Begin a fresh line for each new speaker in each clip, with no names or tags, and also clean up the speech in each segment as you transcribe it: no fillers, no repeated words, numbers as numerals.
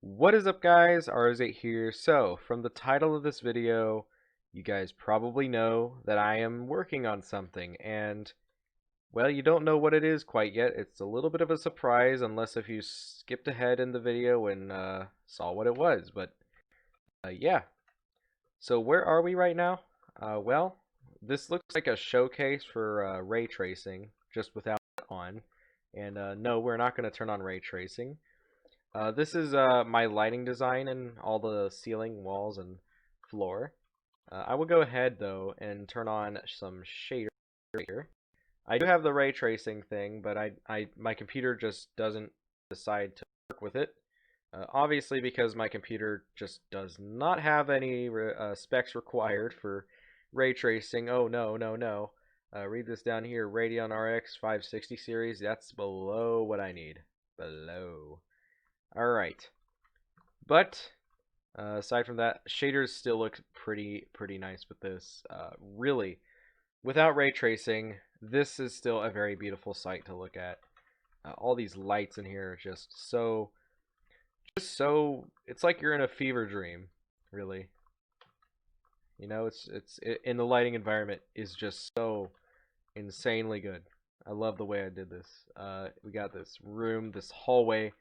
What is up, guys? RZ here. So, from the title of this video, you guys probably know that I am working on something, and, well, you don't know what it is quite yet. It's a little bit of a surprise, unless if you skipped ahead in the video and saw what it was, but, yeah. So, where are we right now? Well, this looks like a showcase for ray tracing, just without it on, and no, we're not going to turn on ray tracing. This is my lighting design and all the ceiling, walls, and floor. I will go ahead though and turn on some shader here. I do have the ray tracing thing, but my computer just doesn't decide to work with it. Obviously, because my computer just does not have any specs required for ray tracing. Oh no, no, no. Read this down here, Radeon RX 560 series. That's below what I need. Below. Alright, but aside from that, shaders still look pretty nice with this. Really, without ray tracing, this is still a very beautiful sight to look at. All these lights in here are just so, it's like you're in a fever dream, really. You know, in the lighting environment is just so insanely good. I love the way I did this. We got this room, this hallway,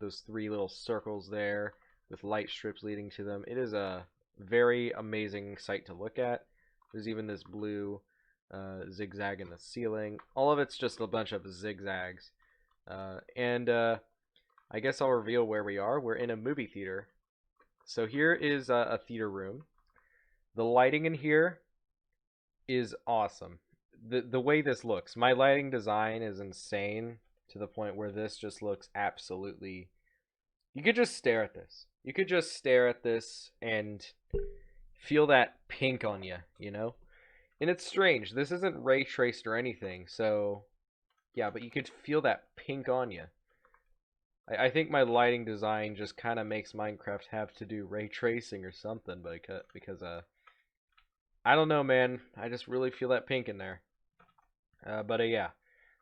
those three little circles there with light strips leading to them. It is a very amazing sight to look at. There's even this blue zigzag in the ceiling. All of it's just a bunch of zigzags. And I guess I'll reveal where we are. We're in a movie theater. So here is a theater room. The lighting in here is awesome. The way this looks, my lighting design is insane to the point where this just looks absolutely. You could just stare at this. You could just stare at this and feel that pink on you, you know? And it's strange. This isn't ray traced or anything, so yeah, but you could feel that pink on you. I think my lighting design just kind of makes Minecraft have to do ray tracing or something, because I don't know, man. I just really feel that pink in there. But yeah.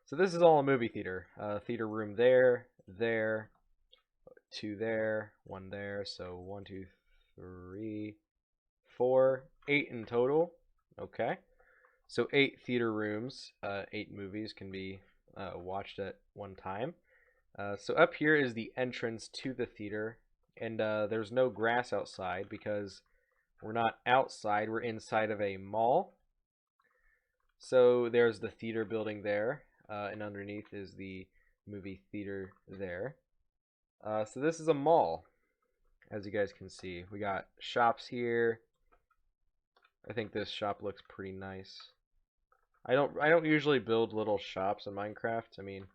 So this is all a movie theater. Theater room there, there, two there, one there. So 1, 2, 3, 4, 8 in total. Okay. So 8 theater rooms, 8 movies can be watched at one time. So up here is the entrance to the theater, and there's no grass outside because we're not outside, we're inside of a mall. So there's the theater building there, and underneath is the movie theater there. So this is a mall, as you guys can see. We got shops here. I think this shop looks pretty nice. I don't usually build little shops in Minecraft. I mean,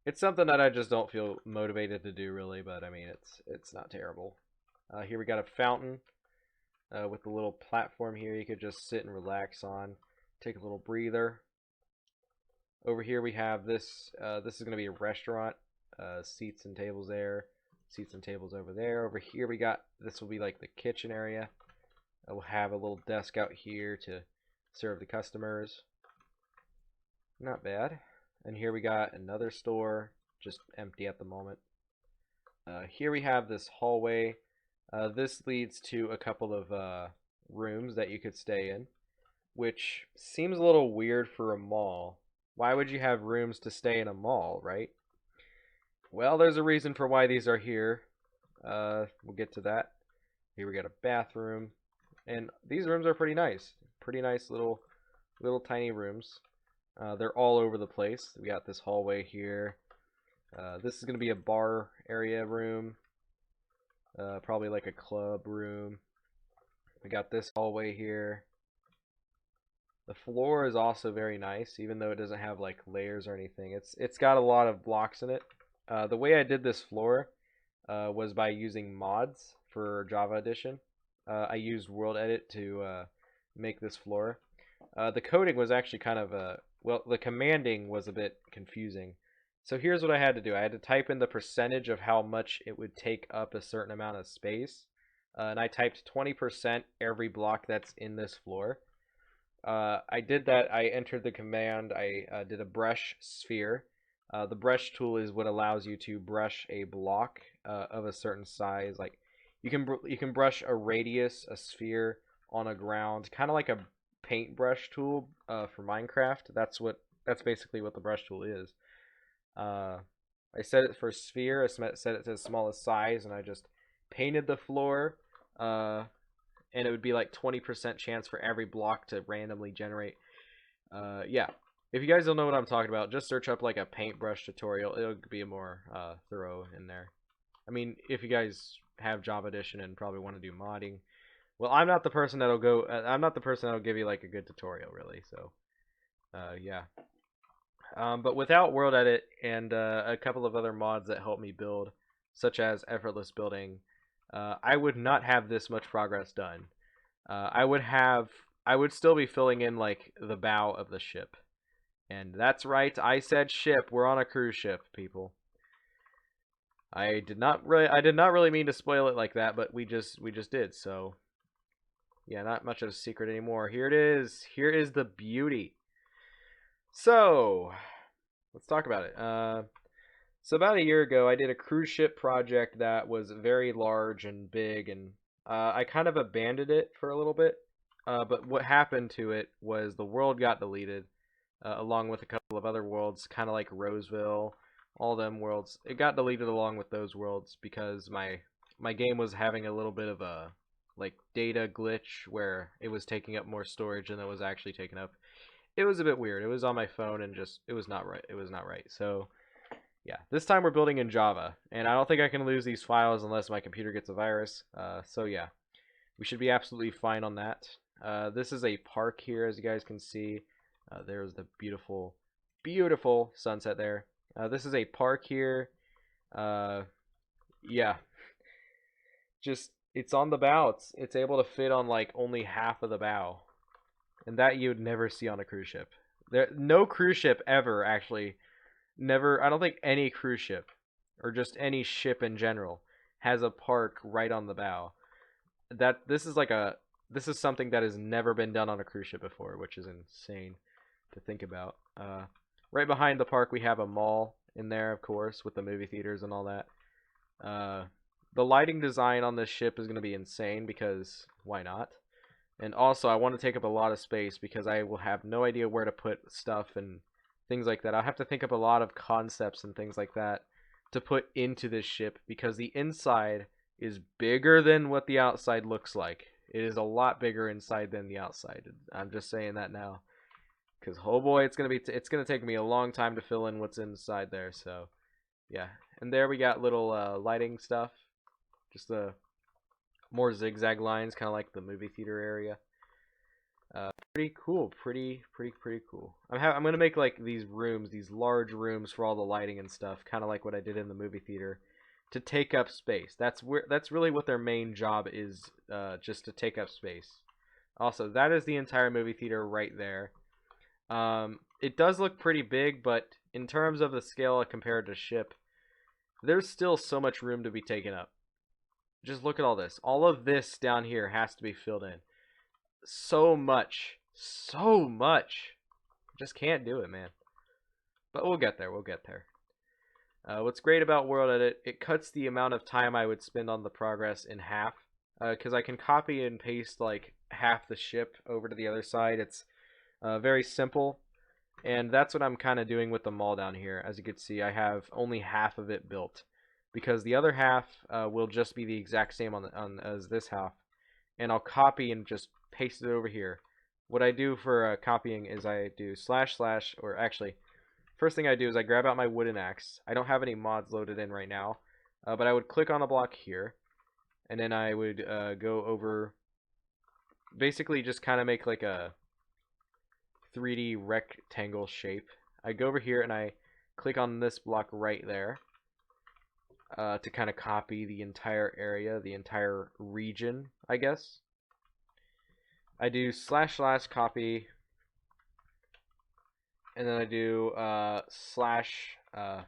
it's something that I just don't feel motivated to do really, but I mean it's not terrible. Here we got a fountain with a little platform here you could just sit and relax on, take a little breather. Over here we have this. This is going to be a restaurant. Seats and tables there. Seats and tables over there. Over here we got, this will be like the kitchen area. We'll have a little desk out here to serve the customers. Not bad. And here we got another store, just empty at the moment. Here we have this hallway. This leads to a couple of rooms that you could stay in, which seems a little weird for a mall. Why would you have rooms to stay in a mall, right? Well, there's a reason for why these are here. We'll get to that. Here we got a bathroom, and these rooms are pretty nice. Pretty nice little tiny rooms. They're all over the place. We got this hallway here. This is going to be a bar area room. Probably like a club room. We got this hallway here. The floor is also very nice, even though it doesn't have like layers or anything. It's got a lot of blocks in it. The way I did this floor was by using mods for Java Edition. I used World Edit to make this floor. The coding was actually kind of well, the commanding was a bit confusing. So here's what I had to do. I had to type in the percentage of how much it would take up a certain amount of space. And I typed 20% every block that's in this floor. I did that. I entered the command. I did a brush sphere. The brush tool is what allows you to brush a block of a certain size. Like you can brush a radius, a sphere on a ground, kind of like a paintbrush tool for Minecraft. That's basically what the brush tool is. Uh, I set it for sphere. I set it to the smallest size, and I just painted the floor. And it would be like 20% chance for every block to randomly generate. Yeah. If you guys don't know what I'm talking about, just search up like a paintbrush tutorial. It'll be more thorough in there. I mean, if you guys have Java Edition and probably want to do modding, well, I'm not the person that'll go. I'm not the person that'll give you like a good tutorial, really. So, yeah. But without World Edit and a couple of other mods that help me build, such as Effortless Building, I would not have this much progress done. I would still be filling in like the bow of the ship. And that's right, I said ship. We're on a cruise ship, people. I did not really mean to spoil it like that, but we just did. So, yeah, not much of a secret anymore. Here it is. Here is the beauty. So, let's talk about it. So about a year ago, I did a cruise ship project that was very large and big, and I kind of abandoned it for a little bit. But what happened to it was the world got deleted, along with a couple of other worlds, kind of like Roseville, all them worlds. It got deleted along with those worlds because my game was having a little bit of a like data glitch where it was taking up more storage than it was actually taking up. It was a bit weird. It was on my phone and just it was not right. It was not right. So yeah, this time we're building in Java, and I don't think I can lose these files unless my computer gets a virus. So yeah, we should be absolutely fine on that. This is a park here, as you guys can see. There's the beautiful, beautiful sunset there. This is a park here. Yeah, just it's on the bow. It's able to fit on like only half of the bow, and that you would never see on a cruise ship. No cruise ship ever actually. Never. I don't think any cruise ship, or just any ship in general, has a park right on the bow. This is something that has never been done on a cruise ship before, which is insane to think about. Right behind the park, we have a mall in there, of course, with the movie theaters and all that. Uh, the lighting design on this ship is going to be insane because why not? And also, I want to take up a lot of space because I will have no idea where to put stuff and things like that. I'll have to think up a lot of concepts and things like that to put into this ship because the inside is bigger than what the outside looks like. It is a lot bigger inside than the outside. I'm just saying that now because oh boy, it's gonna take me a long time to fill in what's inside there. So yeah, and there we got little lighting stuff, just the more zigzag lines, kind of like the movie theater area. Pretty cool, pretty cool. I'm gonna make like these rooms, these large rooms for all the lighting and stuff, kind of like what I did in the movie theater, to take up space. That's really what their main job is, just to take up space. Also, that is the entire movie theater right there. It does look pretty big, but in terms of the scale compared to ship, there's still so much room to be taken up. Just look at all this. All of this down here has to be filled in. So much. So much. Just can't do it, man. But we'll get there. We'll get there. What's great about World Edit, it cuts the amount of time I would spend on the progress in half. Because I can copy and paste like half the ship over to the other side. It's very simple. And that's what I'm kind of doing with the mall down here. As you can see, I have only half of it built. Because the other half will just be the exact same on as this half. And I'll copy and just paste it over here. What I do for copying is I do // or actually, first thing I do is I grab out my wooden axe. I don't have any mods loaded in right now, but I would click on a block here, and then I would go over, basically just kind of make like a 3D rectangle shape. I go over here and I click on this block right there to kind of copy the entire area, the entire region, I guess. I do // copy, and then I do slash. I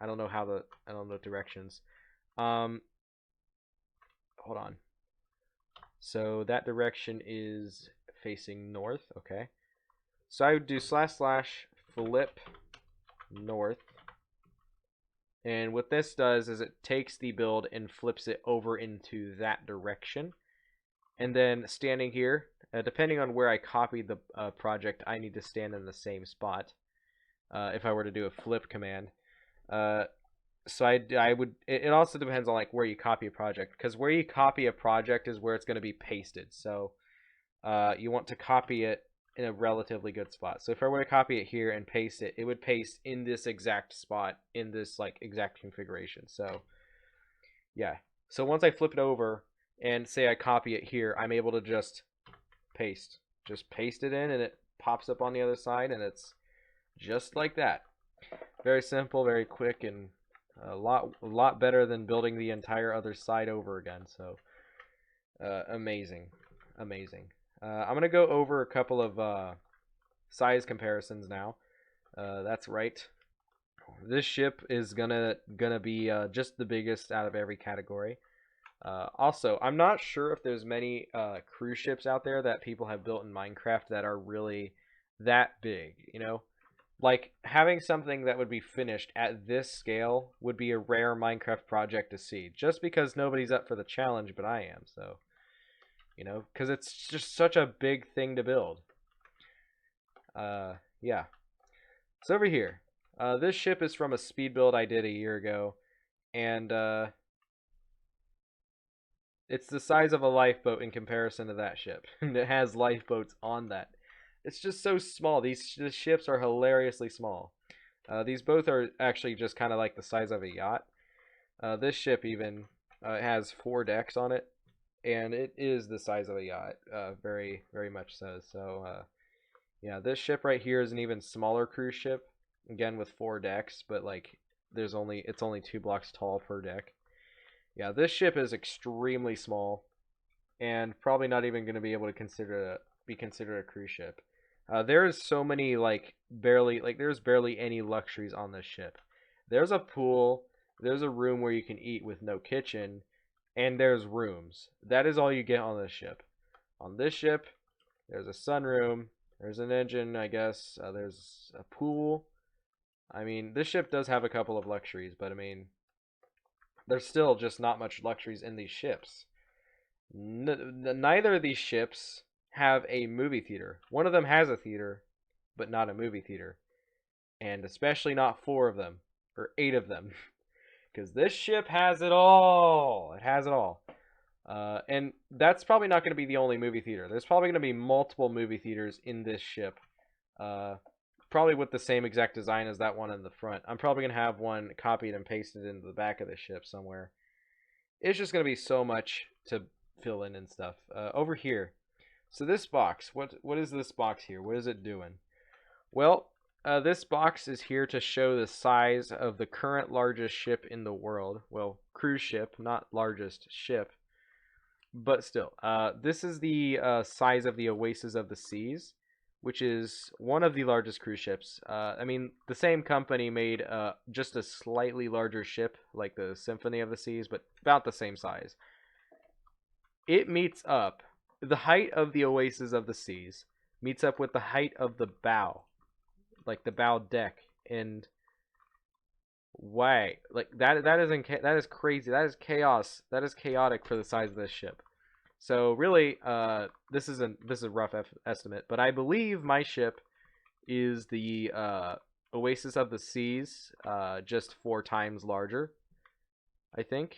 don't know directions. Hold on. So that direction is facing north. Okay. So I would do // flip north, And what this does is it takes the build and flips it over into that direction. And then standing here, depending on where I copied the project, I need to stand in the same spot if I were to do a flip command. So I would. It also depends on like where you copy a project, because where you copy a project is where it's going to be pasted. So you want to copy it in a relatively good spot. So if I were to copy it here and paste it, it would paste in this exact spot in this like exact configuration. So yeah. So once I flip it over and say I copy it here, I'm able to just paste it in, and it pops up on the other side, and it's just like that. Very simple, very quick, and a lot better than building the entire other side over again. So amazing. I'm gonna go over a couple of size comparisons now. That's right. This ship is gonna be just the biggest out of every category. Also, I'm not sure if there's many cruise ships out there that people have built in Minecraft that are really that big. You know, like having something that would be finished at this scale would be a rare Minecraft project to see. Just because nobody's up for the challenge, but I am. So, you know, because it's just such a big thing to build. Yeah. So over here, this ship is from a speed build I did a year ago, and it's the size of a lifeboat in comparison to that ship. And it has lifeboats on that. It's just so small. These ships are hilariously small. These both are actually just kind of like the size of a yacht. This ship even has 4 decks on it, and it is the size of a yacht. Very, very much so. So, yeah, this ship right here is an even smaller cruise ship. Again, with 4 decks, but like, it's only 2 blocks tall per deck. Yeah, this ship is extremely small, and probably not even going to be able to be considered a cruise ship. There's so many there's barely any luxuries on this ship. There's a pool, there's a room where you can eat with no kitchen, and there's rooms. That is all you get on this ship. On this ship, there's a sunroom, there's an engine, I guess. There's a pool. I mean, this ship does have a couple of luxuries, but I mean, there's still just not much luxuries in these ships. Neither of these ships have a movie theater. One of them has a theater, but not a movie theater. And especially not 4 of them, or 8 of them. Because this ship has it all. It has it all. And that's probably not going to be the only movie theater. There's probably going to be multiple movie theaters in this ship. Probably with the same exact design as that one in the front. I'm probably going to have one copied and pasted into the back of the ship somewhere. It's just going to be so much to fill in and stuff. Over here. So this box, what is this box here? What is it doing? Well, this box is here to show the size of the current largest ship in the world. Well, cruise ship, not largest ship. But still, this is the size of the Oasis of the Seas, which is one of the largest cruise ships. I mean, the same company made just a slightly larger ship, like the Symphony of the Seas, but about the same size. It meets up, the height of the Oasis of the Seas meets up with the height of the bow, like the bow deck, and why, like that is crazy. That is chaos. That is chaotic for the size of this ship. So really, this is a rough estimate, but I believe my ship is the Oasis of the Seas, just 4 times larger. I think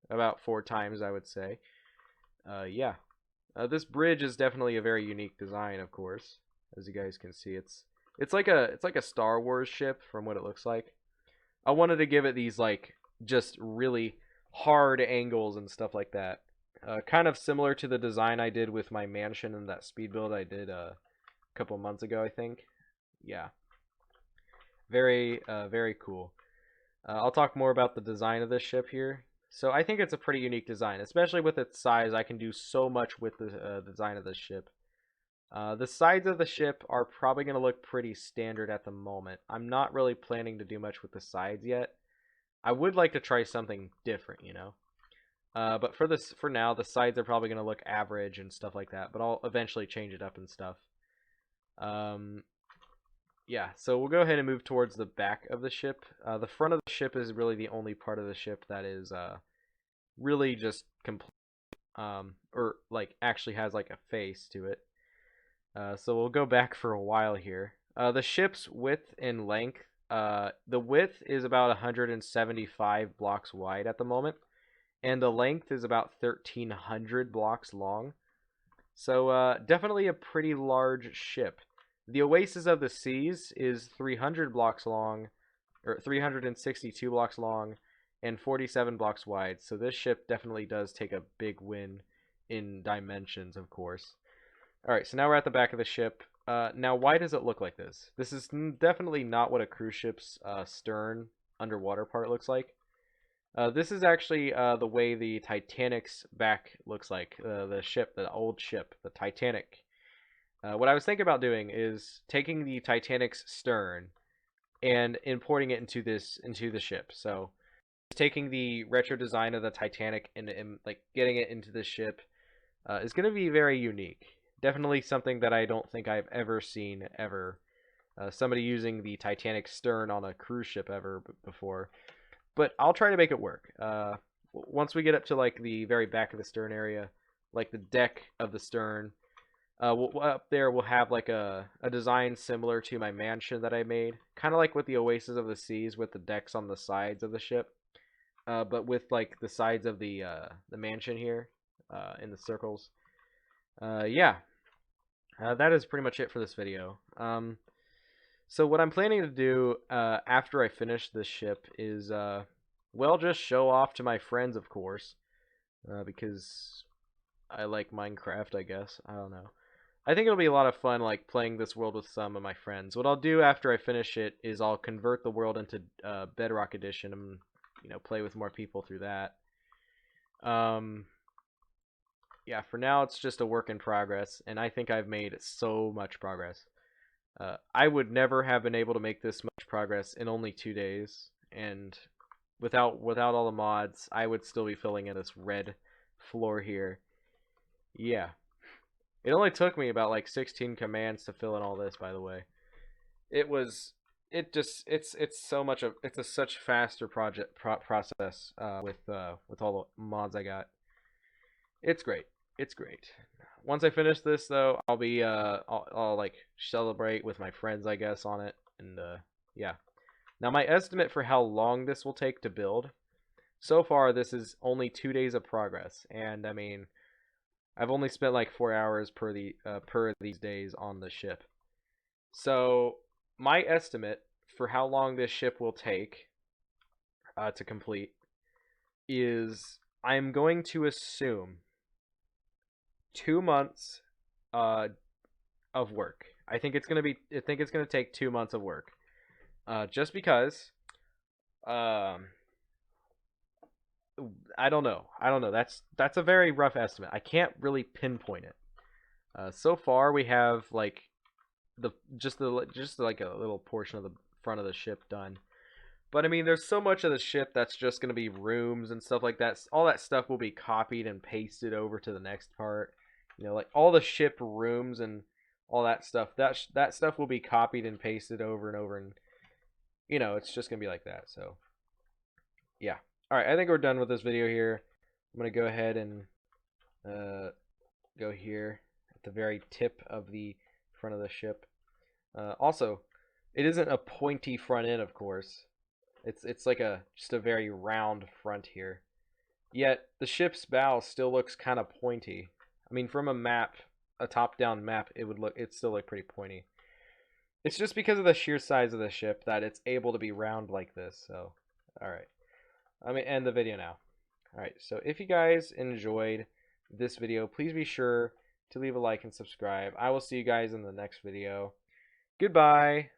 about 4 times, I would say. Yeah, this bridge is definitely a very unique design, of course, as you guys can see. It's like a Star Wars ship from what it looks like. I wanted to give it these like just really hard angles and stuff like that. Kind of similar to the design I did with my mansion and that speed build I did a couple months ago, I think. Yeah. Very, very cool. I'll talk more about the design of this ship here. So I think it's a pretty unique design, especially with its size. I can do so much with the design of this ship. The sides of the ship are probably going to look pretty standard at the moment. I'm not really planning to do much with the sides yet. I would like to try something different, you know. But for now, the sides are probably going to look average and stuff like that. But I'll eventually change it up and stuff. yeah, so we'll go ahead and move towards the back of the ship. The front of the ship is really the only part of the ship that is really just complete, or like actually has like a face to it. So we'll go back for a while here. The ship's width and length. The width is about 175 blocks wide at the moment, and the length is about 1,300 blocks long. So definitely a pretty large ship. The Oasis of the Seas is 300 blocks long, or 362 blocks long, and 47 blocks wide. So this ship definitely does take a big win in dimensions, of course. All right, so now we're at the back of the ship. Now, why does it look like this? This is definitely not what a cruise ship's stern underwater part looks like. This is actually the way the Titanic's back looks like. The ship, the old ship, the Titanic. What I was thinking about doing is taking the Titanic's stern and importing it into the ship. So taking the retro design of the Titanic and like getting it into the ship is going to be very unique. Definitely something that I don't think I've ever seen ever. Somebody using the Titanic stern on a cruise ship ever before. But I'll try to make it work. Once we get up to like the very back of the stern area, like the deck of the stern, up there we'll have like a design similar to my mansion that I made, kind of like with the Oasis of the Seas with the decks on the sides of the ship, but with like the sides of the mansion here in the circles. Yeah, that is pretty much it for this video. So what I'm planning to do after I finish this ship is, well, just show off to my friends, of course, because I like Minecraft, I guess. I don't know. I think it'll be a lot of fun, like, playing this world with some of my friends. What I'll do after I finish it is I'll convert the world into Bedrock Edition and, you know, play with more people through that. Yeah, for now it's just a work in progress, and I think I've made so much progress. I would never have been able to make this much progress in only 2 days, and without all the mods, I would still be filling in this red floor here. Yeah, it only took me about like 16 commands to fill in all this. By the way, it's so much of it's a such faster process with all the mods I got. It's great. It's great. Once I finish this though, I'll like celebrate with my friends, I guess, on it, and yeah. Now my estimate for how long this will take to build, so far this is only 2 days of progress, and I mean, I've only spent like 4 hours per these days on the ship. So my estimate for how long this ship will take to complete is I'm going to assume 2 months of work. I think it's gonna take 2 months of work. Just because I don't know. I don't know. That's a very rough estimate. I can't really pinpoint it. So far we have like just like a little portion of the front of the ship done. But I mean, there's so much of the ship that's just going to be rooms and stuff like that. All that stuff will be copied and pasted over to the next part. You know, like all the ship rooms and all that stuff. That stuff will be copied and pasted over and over, and you know, it's just going to be like that. So, yeah. All right, I think we're done with this video here. I'm going to go ahead and go here at the very tip of the front of the ship. Also, it isn't a pointy front end, of course. It's like just a very round front here. Yet the ship's bow still looks kind of pointy. I mean, from a map, a top-down map, it still look pretty pointy. It's just because of the sheer size of the ship that it's able to be round like this. So, all right. I'm gonna end the video now. All right. So if you guys enjoyed this video, please be sure to leave a like and subscribe. I will see you guys in the next video. Goodbye.